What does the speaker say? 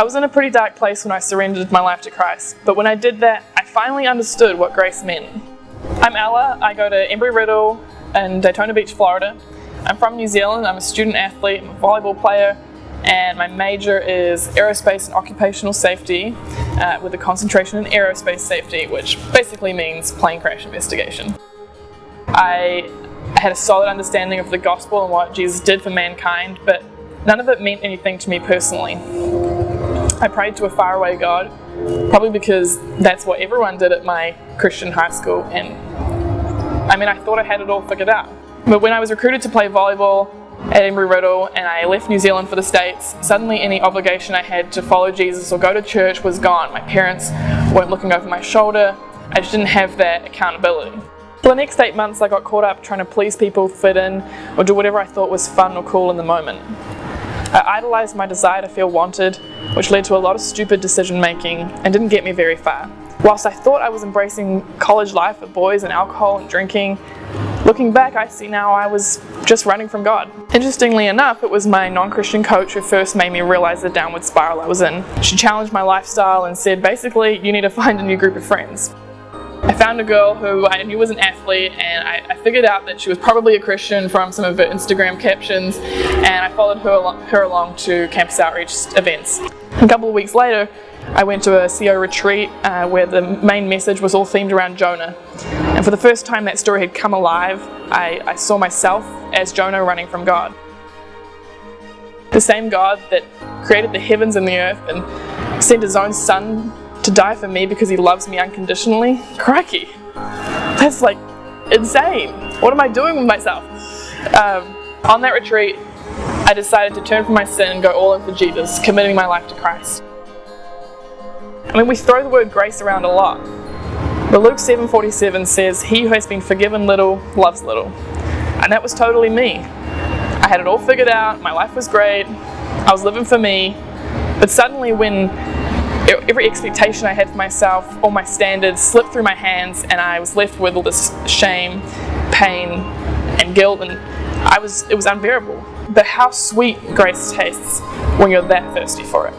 I was in a pretty dark place when I surrendered my life to Christ, but when I did that, I finally understood what grace meant. I'm Ella. I go to Embry-Riddle in Daytona Beach, Florida. I'm from New Zealand. I'm a student athlete. I'm a volleyball player, and my major is aerospace and occupational safety with a concentration in aerospace safety, which basically means plane crash investigation. I had a solid understanding of the gospel and what Jesus did for mankind, but none of it meant anything to me personally. I prayed to a faraway God, probably because that's what everyone did at my Christian high school, and I thought I had it all figured out. But when I was recruited to play volleyball at Embry-Riddle and I left New Zealand for the States, suddenly any obligation I had to follow Jesus or go to church was gone. My parents weren't looking over my shoulder. I just didn't have that accountability. For the next 8 months, I got caught up trying to please people, fit in, or do whatever I thought was fun or cool in the moment. I idolized my desire to feel wanted, which led to a lot of stupid decision making and didn't get me very far. Whilst I thought I was embracing college life with boys and alcohol and drinking, looking back I see now I was just running from God. Interestingly enough, it was my non-Christian coach who first made me realize the downward spiral I was in. She challenged my lifestyle and said, basically, you need to find a new group of friends. I found a girl who I knew was an athlete, and I figured out that she was probably a Christian from some of her Instagram captions, and I followed her along to campus outreach events. A couple of weeks later, I went to a CO retreat where the main message was all themed around Jonah. And for the first time that story had come alive, I saw myself as Jonah running from God. The same God that created the heavens and the earth and sent his own son to die for me because he loves me unconditionally? Crikey, that's like insane. What am I doing with myself? On that retreat, I decided to turn from my sin and go all in for Jesus, committing my life to Christ. We throw the word grace around a lot, but Luke 7:47 says, "He who has been forgiven little loves little." And that was totally me. I had it all figured out, my life was great, I was living for me, but suddenly when every expectation I had for myself, all my standards slipped through my hands, and I was left with all this shame, pain, and guilt, and it was unbearable. But how sweet grace tastes when you're that thirsty for it.